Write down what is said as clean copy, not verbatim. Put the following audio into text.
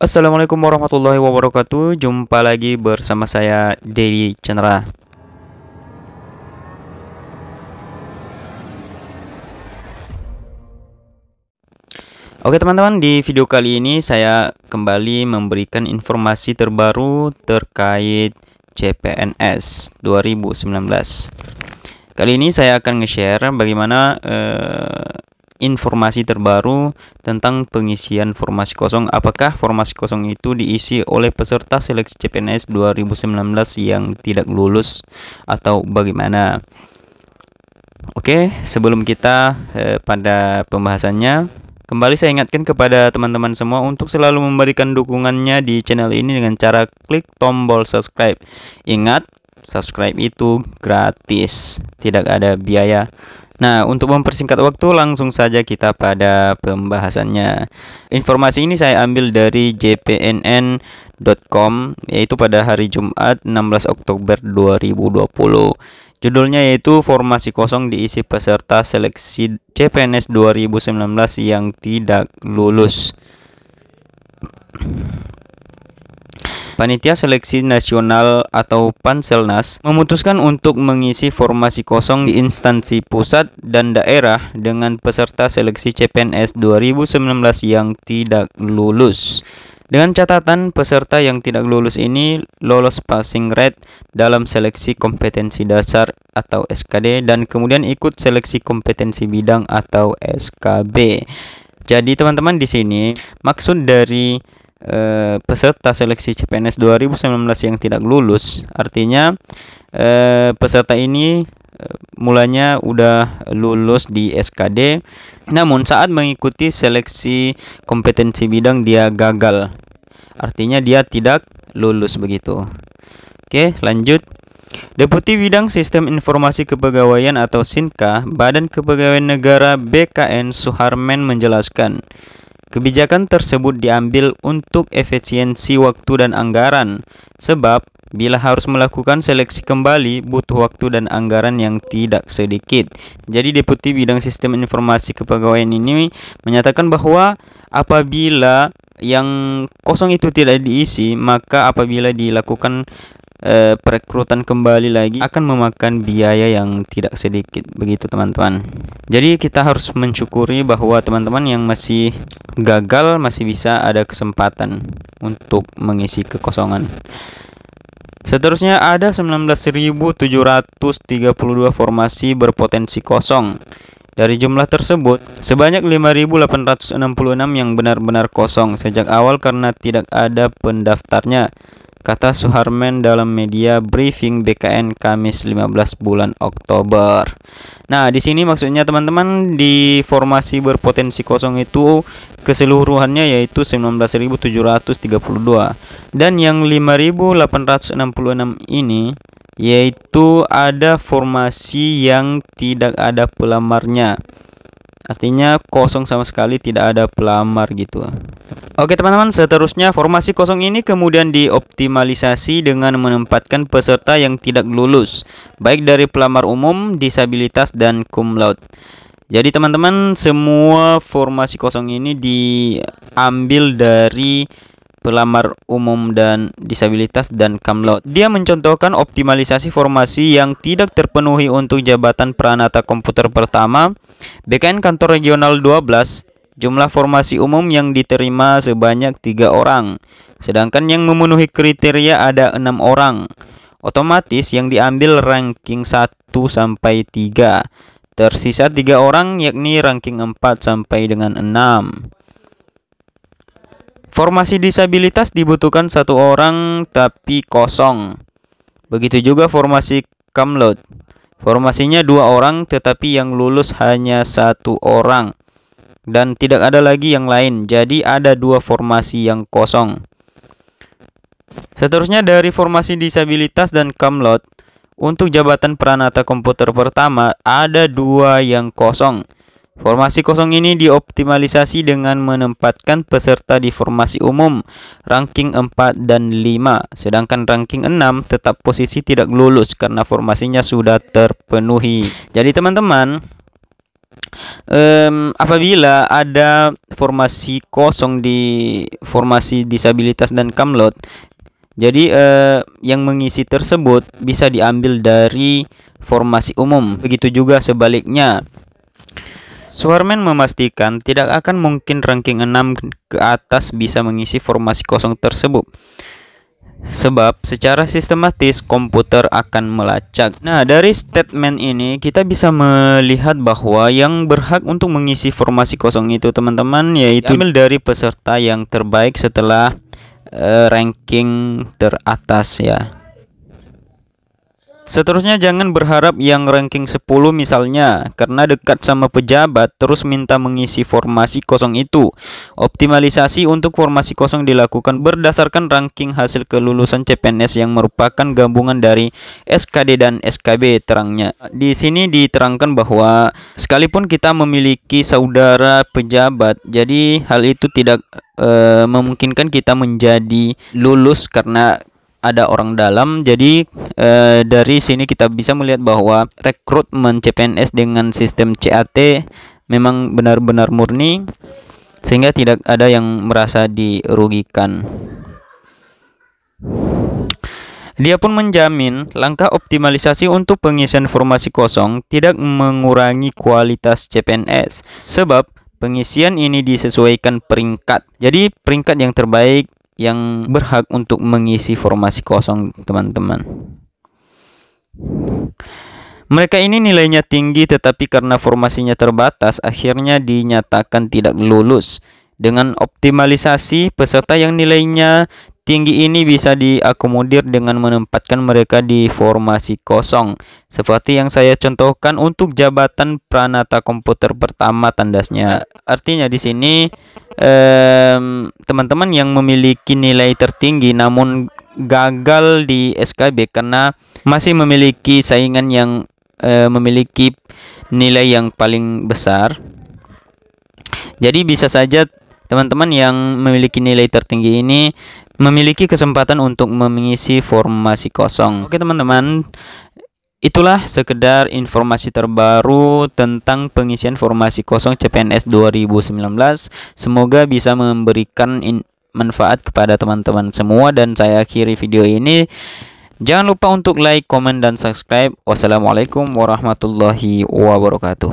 Assalamualaikum warahmatullahi wabarakatuh. Jumpa lagi bersama saya Dedi Chandra. Oke teman-teman, di video kali ini saya kembali memberikan informasi terbaru terkait CPNS 2019. Kali ini saya akan nge-share bagaimana informasi terbaru tentang pengisian formasi kosong. Apakah formasi kosong itu diisi oleh peserta seleksi CPNS 2019 yang tidak lulus atau bagaimana? Oke, sebelum kita pada pembahasannya, kembali saya ingatkan kepada teman-teman semua untuk selalu memberikan dukungannya di channel ini dengan cara klik tombol subscribe. Ingat, subscribe itu gratis, tidak ada biaya. Nah, untuk mempersingkat waktu, langsung saja kita pada pembahasannya. Informasi ini saya ambil dari jpnn.com, yaitu pada hari Jumat 16 Oktober 2020. Judulnya yaitu Formasi Kosong diisi peserta seleksi CPNS 2019 yang tidak lulus. Panitia Seleksi Nasional atau Panselnas memutuskan untuk mengisi formasi kosong di instansi pusat dan daerah dengan peserta seleksi CPNS 2019 yang tidak lulus. Dengan catatan peserta yang tidak lulus ini lolos passing rate dalam seleksi kompetensi dasar atau SKD dan kemudian ikut seleksi kompetensi bidang atau SKB. Jadi teman-teman, di sini maksud dari peserta seleksi CPNS 2019 yang tidak lulus, artinya peserta ini mulanya udah lulus di SKD, namun saat mengikuti seleksi kompetensi bidang dia gagal, artinya dia tidak lulus begitu. Oke, lanjut. Deputi Bidang Sistem Informasi Kepegawaian atau SINKA, Badan Kepegawaian Negara BKN Suharmen menjelaskan, kebijakan tersebut diambil untuk efisiensi waktu dan anggaran, sebab bila harus melakukan seleksi kembali butuh waktu dan anggaran yang tidak sedikit. Jadi Deputi Bidang Sistem Informasi Kepegawaian ini menyatakan bahwa apabila yang kosong itu tidak diisi, maka apabila dilakukan perekrutan kembali lagi akan memakan biaya yang tidak sedikit, begitu teman-teman. Jadi kita harus mensyukuri bahwa teman-teman yang masih gagal masih bisa ada kesempatan untuk mengisi kekosongan. Seterusnya ada 19.732 formasi berpotensi kosong. Dari jumlah tersebut, sebanyak 5.866 yang benar-benar kosong sejak awal karena tidak ada pendaftarnya, kata Suharmen dalam media briefing BKN Kamis 15 bulan Oktober. Nah, di sini maksudnya teman-teman, di formasi berpotensi kosong itu keseluruhannya yaitu 19.732. Dan yang 5.866 ini yaitu ada formasi yang tidak ada pelamarnya. Artinya kosong sama sekali, tidak ada pelamar gitu. Oke teman-teman, seterusnya formasi kosong ini kemudian dioptimalisasi dengan menempatkan peserta yang tidak lulus, baik dari pelamar umum, disabilitas, dan cum laude. Jadi teman-teman, semua formasi kosong ini diambil dari pelamar umum dan disabilitas dan cum laude. Dia mencontohkan optimalisasi formasi yang tidak terpenuhi untuk jabatan Pranata Komputer pertama, BKN Kantor Regional 12, jumlah formasi umum yang diterima sebanyak 3 orang, sedangkan yang memenuhi kriteria ada 6 orang. Otomatis yang diambil ranking 1 sampai 3. Tersisa 3 orang yakni ranking 4 sampai dengan 6. Formasi disabilitas dibutuhkan 1 orang tapi kosong. Begitu juga formasi cum laude. Formasinya 2 orang tetapi yang lulus hanya 1 orang. Dan tidak ada lagi yang lain, jadi ada 2 formasi yang kosong. Seterusnya dari formasi disabilitas dan cum laude, untuk jabatan Pranata Komputer pertama ada 2 yang kosong. Formasi kosong ini dioptimalisasi dengan menempatkan peserta di formasi umum, ranking 4 dan 5, sedangkan ranking 6 tetap posisi tidak lulus karena formasinya sudah terpenuhi. Jadi teman-teman, Apabila ada formasi kosong di formasi disabilitas dan kamlot, jadi yang mengisi tersebut bisa diambil dari formasi umum. Begitu juga sebaliknya. Suarman memastikan tidak akan mungkin ranking 6 ke atas bisa mengisi formasi kosong tersebut. Sebab secara sistematis komputer akan melacak. Nah, dari statement ini kita bisa melihat bahwa yang berhak untuk mengisi formasi kosong itu teman-teman yaitu diambil dari peserta yang terbaik setelah ranking teratas ya. Seterusnya jangan berharap yang ranking 10 misalnya karena dekat sama pejabat terus minta mengisi formasi kosong itu. Optimalisasi untuk formasi kosong dilakukan berdasarkan ranking hasil kelulusan CPNS yang merupakan gabungan dari SKD dan SKB terangnya. Di sini diterangkan bahwa sekalipun kita memiliki saudara pejabat, jadi hal itu tidak memungkinkan kita menjadi lulus karena ada orang dalam. Jadi dari sini kita bisa melihat bahwa rekrutmen CPNS dengan sistem CAT memang benar-benar murni sehingga tidak ada yang merasa dirugikan. Dia pun menjamin langkah optimalisasi untuk pengisian formasi kosong tidak mengurangi kualitas CPNS sebab pengisian ini disesuaikan peringkat. Jadi peringkat yang terbaik yang berhak untuk mengisi formasi kosong teman-teman. Mereka ini nilainya tinggi tetapi karena formasinya terbatas akhirnya dinyatakan tidak lulus. Dengan optimalisasi, peserta yang nilainya tinggi ini bisa diakomodir dengan menempatkan mereka di formasi kosong. Seperti yang saya contohkan untuk jabatan pranata komputer pertama tandasnya. Artinya di sini teman-teman yang memiliki nilai tertinggi namun gagal di SKB karena masih memiliki saingan yang memiliki nilai yang paling besar. Jadi bisa saja teman-teman yang memiliki nilai tertinggi ini memiliki kesempatan untuk mengisi formasi kosong. Oke teman-teman, itulah sekedar informasi terbaru tentang pengisian formasi kosong CPNS 2019. Semoga bisa memberikan manfaat kepada teman-teman semua dan saya akhiri video ini. Jangan lupa untuk like, komen, dan subscribe. Wassalamualaikum warahmatullahi wabarakatuh.